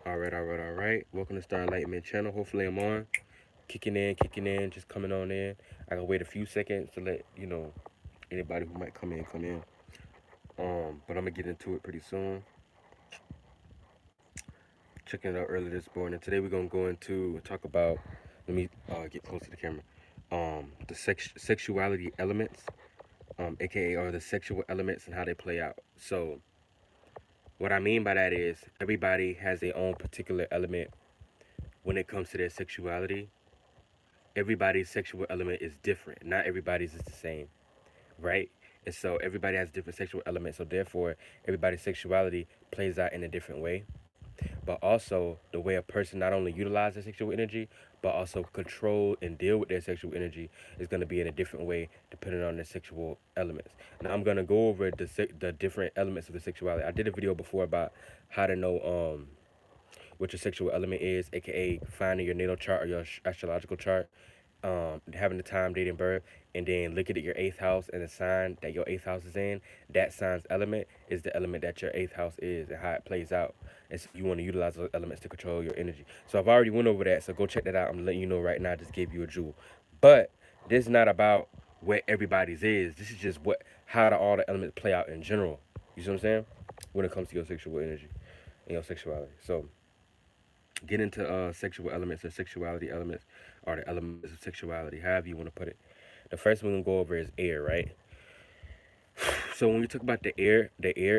All right. Welcome to Star Enlightenment channel. Hopefully I'm on. Kicking in, just coming on in. I can wait a few seconds to let anybody who might come in. But I'm gonna get into it pretty soon. Checking it out earlier this morning. Today we're gonna go into talk about. Let me get close to the camera. The sexuality elements, aka or the sexual elements and how they play out. So what I mean by that is everybody has their own particular element when it comes to their sexuality. Everybody's sexual element is different. Not everybody's is the same, right? And so everybody has different sexual elements. So therefore, everybody's sexuality plays out in a different way. But also the way a person not only utilizes their sexual energy, but also control and deal with their sexual energy is going to be in a different way depending on their sexual elements. Now I'm going to go over the different elements of the sexuality. I did a video before about how to know what your sexual element is, aka finding your natal chart or your astrological chart, having the time, date, and birth, and then looking at your eighth house and the sign that your eighth house is in. That sign's element is the element that your eighth house is and how it plays out. And so you want to utilize those elements to control your energy. So I've already went over that, so go check that out. I'm letting you know right now. I just gave you a jewel, but this is not about what everybody's is. This is just how do all the elements play out in general. You see what I'm saying? When it comes to your sexual energy and your sexuality. So get into sexual elements or sexuality elements or the elements of sexuality, however you want to put it. The first one we're gonna go over is air, right? So when we talk about the air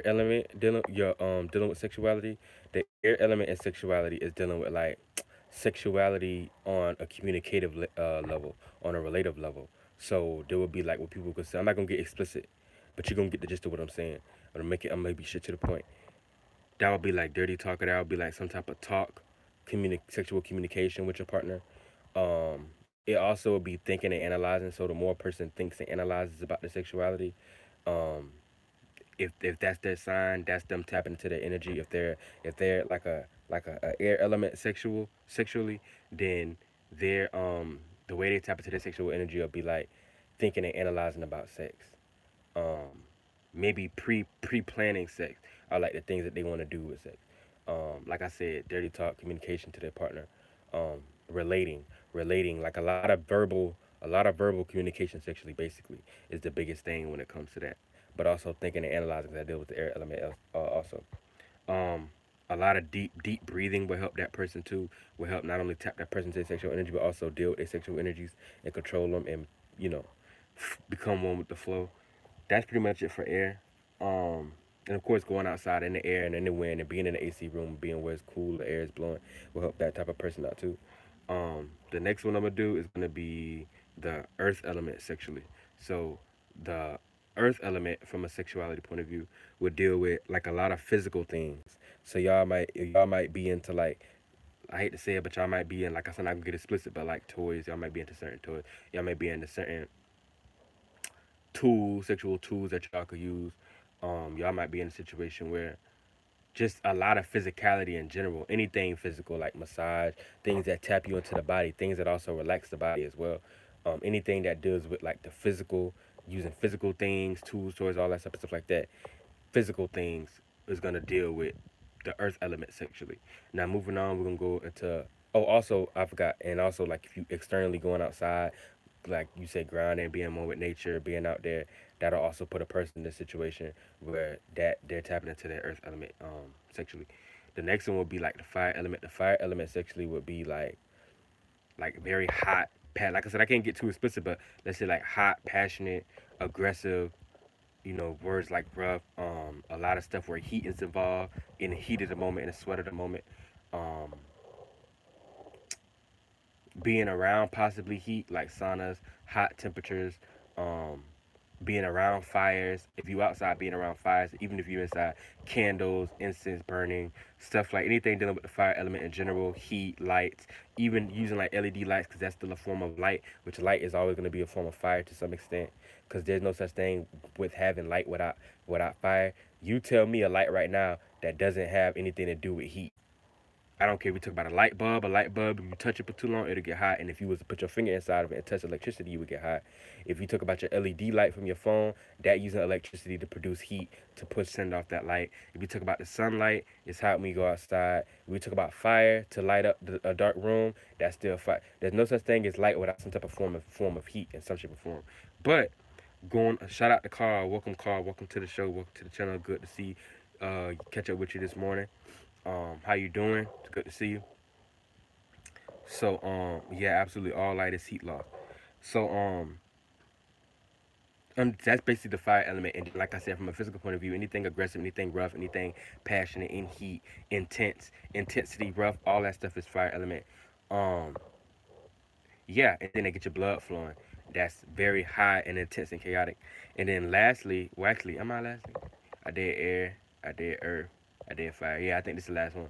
element dealing with sexuality, the air element in sexuality is dealing with like sexuality on a communicative level, on a relative level. So there would be like what people could say. I'm not gonna get explicit, but you're gonna get the gist of what I'm saying. I'm gonna be shit to the point. That would be like dirty talk, or that would be like some type of talk, sexual communication with your partner. It also would be thinking and analyzing. So the more a person thinks and analyzes about their sexuality, um, if that's their sign, that's them tapping into their energy. If they're like a air element sexually, then they're the way they tap into their sexual energy will be like thinking and analyzing about sex. Um, Maybe pre planning sex are like the things that they want to do with sex. Like I said, dirty talk, communication to their partner, um, relating, relating, like a lot of verbal communication sexually, basically, is the biggest thing when it comes to that. But also thinking and analyzing, because I deal with the air element also. Um, a lot of deep breathing will help that person too. Will help not only tap that person's sexual energy, but also deal with their sexual energies and control them and you know become one with the flow. That's pretty much it for air. And of course, going outside in the air and in the wind and being in the AC room, being where it's cool, the air is blowing, will help that type of person out too. The next one I'm gonna do is gonna be the earth element sexually. So the earth element from a sexuality point of view would deal with like a lot of physical things. So y'all might be into like, I hate to say it, but y'all might be in, like I said, I can get explicit, but like toys, y'all might be into certain toys. Y'all might be into certain tools, sexual tools that y'all could use. Y'all might be in a situation where just a lot of physicality in general, anything physical like massage, things that tap you into the body, things that also relax the body as well. Anything that deals with like the physical, using physical things, tools, toys, all that stuff like that. Physical things is gonna deal with the earth element sexually. Now moving on, we're gonna go into. Oh, also I forgot, and also like if you externally going outside, like you said, grounding, being more with nature, being out there, that'll also put a person in a situation where that they're tapping into their earth element sexually. The next one would be like the fire element. The fire element sexually would be like very hot, like I said, I can't get too explicit, but let's say like hot, passionate, aggressive. Words like rough. A lot of stuff where heat is involved, in the heat of the moment, in the sweat of the moment. Um, Being around possibly heat like saunas, hot temperatures, um, being around fires. If you outside, being around fires, even if you inside, candles, incense burning, stuff like anything dealing with the fire element in general, heat, lights, even using like LED lights because that's still a form of light, which light is always going to be a form of fire to some extent because there's no such thing with having light without fire. You tell me a light right now that doesn't have anything to do with heat. I don't care if you talk about a light bulb, if you touch it for too long, it'll get hot. And if you was to put your finger inside of it and touch electricity, you would get hot. If you talk about your LED light from your phone, that using electricity to produce heat to push send off that light. If you talk about the sunlight, it's hot when you go outside. If we talk about fire to light up a dark room, that's still fire. There's no such thing as light without some type of form of heat in some shape or form. But going shout out to Carl, welcome to the show, welcome to the channel. Good to see catch up with you this morning. How you doing? It's good to see you. So yeah, absolutely all light is heat loss. So that's basically the fire element. And like I said, from a physical point of view, anything aggressive, anything rough, anything passionate, in heat, intense, intensity, rough, all that stuff is fire element. Um yeah, and then they get your blood flowing. That's very high and intense and chaotic. And then lastly, well actually, am I lastly? I did air, I did earth, I did fire. Yeah, I think this is the last one.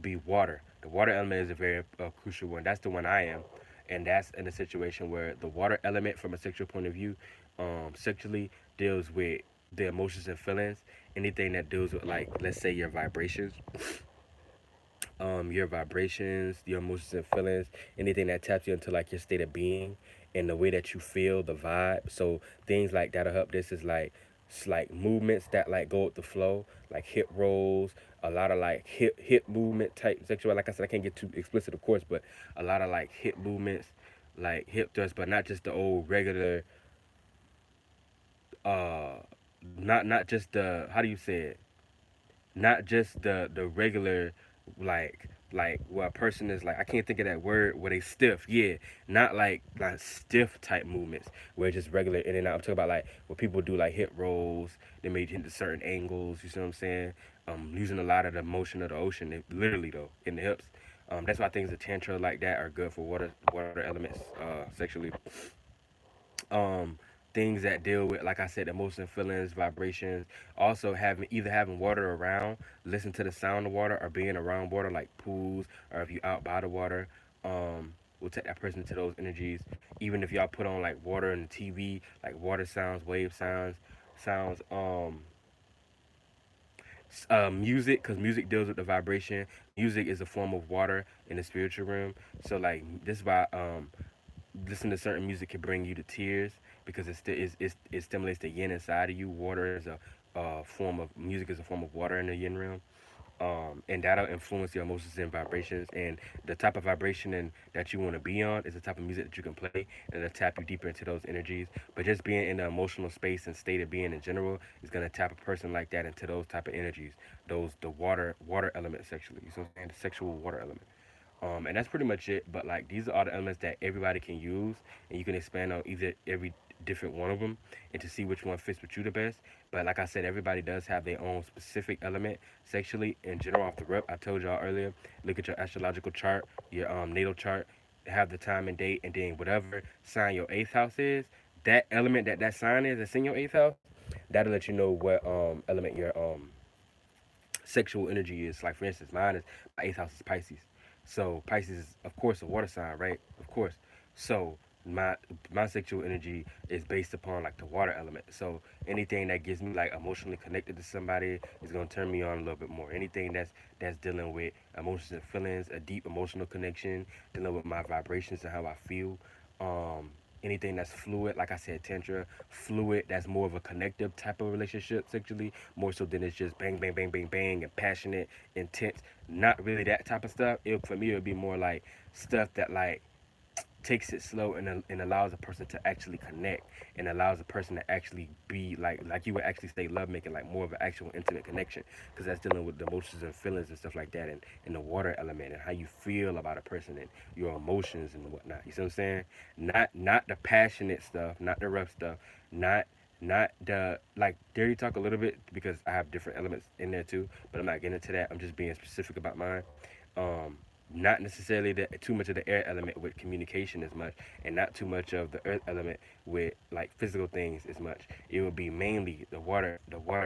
Be water. The water element is a very crucial one. That's the one I am, and that's in a situation where the water element, from a sexual point of view, sexually deals with the emotions and feelings. Anything that deals with, like, let's say your vibrations, your emotions and feelings, anything that taps you into like your state of being and the way that you feel, the vibe. So things like that'll help. This is like it's like movements that like go with the flow, like hip rolls, a lot of like hip movement type sexual. Like I said, I can't get too explicit, of course, but a lot of like hip movements, like hip thrusts, but not just the old regular uh not just the, how do you say it, not just the regular, like where a person is like, I can't think of that word, where they stiff, yeah, not like stiff type movements where it's just regular in and out. I'm talking about like where people do like hip rolls, they may hit to certain angles, you see what I'm saying, using a lot of the motion of the ocean, literally though, in the hips. That's why things of tantra like that are good for water elements sexually. um Things that deal with, like I said, emotions, feelings, vibrations. Also having water around, listen to the sound of water, or being around water, like pools, or if you out by the water, will take that person to those energies. Even if y'all put on like water in the TV, like water sounds, wave sounds, music, because music deals with the vibration. Music is a form of water in the spiritual realm. So like this is why listen to certain music can bring you to tears, because it stimulates the yin inside of you. Water is a form of music, is a form of water in the yin realm. And that'll influence your emotions and vibrations, and the type of vibration and that you want to be on is the type of music that you can play, and it'll tap you deeper into those energies. But just being in the emotional space and state of being in general is going to tap a person like that into those type of energies, those the water element sexually, you know what I'm saying, the sexual water element. And that's pretty much it. But like these are all the elements that everybody can use, and you can expand on either every different one of them and to see which one fits with you the best. But like I said, everybody does have their own specific element sexually in general. Off the rip, I told y'all earlier, look at your astrological chart, your natal chart, have the time and date, and then whatever sign your eighth house is, that element that sign is that's in your eighth house, that'll let you know what element your sexual energy is. Like for instance, mine is, my eighth house is Pisces. So Pisces is of course a water sign, right? Of course. So my sexual energy is based upon like the water element. So anything that gets me like emotionally connected to somebody is gonna turn me on a little bit more. Anything that's dealing with emotions and feelings, a deep emotional connection, dealing with my vibrations and how I feel. Um, Anything that's fluid, like I said, tantra, fluid, that's more of a connective type of relationship sexually, more so than it's just bang, bang, bang, bang, bang, and passionate, intense. Not really that type of stuff. For me, it would be more like stuff that like takes it slow and allows a person to actually connect, and allows a person to actually be like you would actually say love making, like more of an actual intimate connection, because that's dealing with the emotions and feelings and stuff like that, and the water element and how you feel about a person and your emotions and whatnot, you see what I'm saying? Not the passionate stuff, not the rough stuff, not not the like dirty talk a little bit, because I have different elements in there too, but I'm not getting into that. I'm just being specific about mine. um Not necessarily too much of the air element with communication as much, and not too much of the earth element with like physical things as much. It would be mainly the water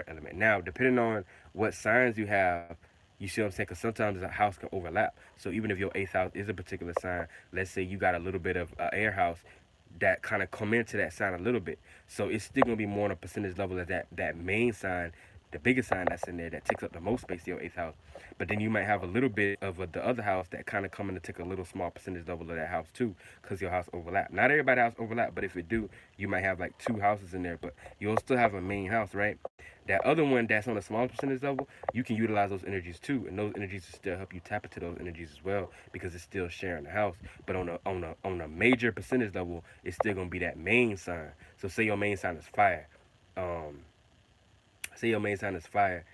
element. Now, depending on what signs you have, you see what I'm saying? Because sometimes a house can overlap. So even if your eighth house is a particular sign, let's say you got a little bit of air house that kind of come into that sign a little bit, so it's still gonna be more on a percentage level of that main sign the biggest sign that's in there that takes up the most space in your eighth house. But then you might have a little bit of the other house that kind of coming to take a little small percentage double of that house too, because your house overlap. Not everybody house overlap, but if it do, you might have like two houses in there, but you'll still have a main house, right? That other one that's on a small percentage level, you can utilize those energies too, and those energies will still help you tap into those energies as well because it's still sharing the house. But on a major percentage level, it's still gonna be that main sign. So say your main sign is fire. Um, say your main sign is fire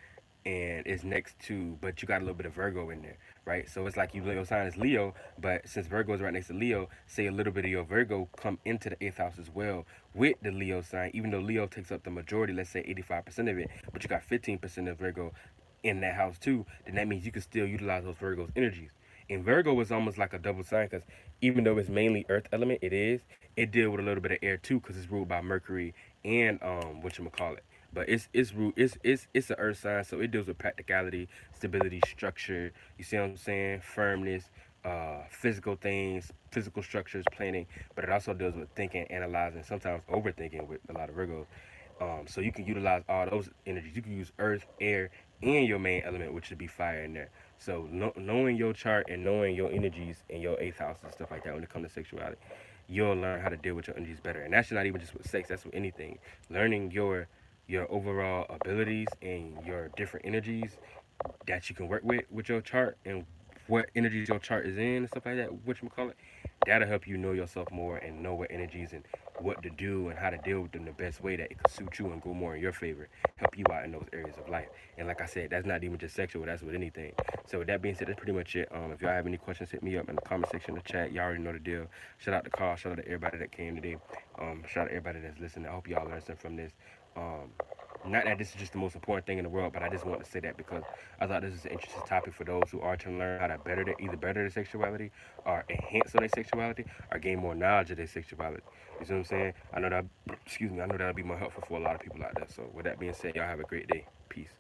and it's next to, but you got a little bit of Virgo in there, right? So it's like your sign is Leo, but since Virgo is right next to Leo, say a little bit of your Virgo come into the eighth house as well with the Leo sign, even though Leo takes up the majority, let's say 85% of it, but you got 15% of Virgo in that house too, then that means you can still utilize those Virgo's energies. And Virgo is almost like a double sign because even though it's mainly earth element, it deal with a little bit of air too because it's ruled by Mercury and what you call it. But it's an earth sign, so it deals with practicality, stability, structure. You see what I'm saying? Firmness, physical things, physical structures, planning. But it also deals with thinking, analyzing, sometimes overthinking with a lot of Virgos. So you can utilize all those energies. You can use earth, air, and your main element, which would be fire in there. So knowing your chart and knowing your energies in your eighth house and stuff like that when it comes to sexuality, you'll learn how to deal with your energies better. And that's not even just with sex. That's with anything. Learning your overall abilities and your different energies that you can work with your chart and what energies your chart is in and stuff like that, whatchamacallit, that'll help you know yourself more and know what energies and what to do and how to deal with them the best way that it could suit you and go more in your favor, help you out in those areas of life. And like I said, that's not even just sexual, that's with anything. So with that being said, that's pretty much it. If y'all have any questions, hit me up in the comment section, the chat. Y'all already know the deal. Shout out to Carl, shout out to everybody that came today. Shout out to everybody that's listening. I hope y'all learned something from this. Um, Not that this is just the most important thing in the world, but I just want to say that because I thought this is an interesting topic for those who are trying to learn how to either better their sexuality or enhance their sexuality or gain more knowledge of their sexuality. You see what I'm saying? I know that, excuse me, I know that'll be more helpful for a lot of people out there. So with that being said, y'all have a great day. Peace.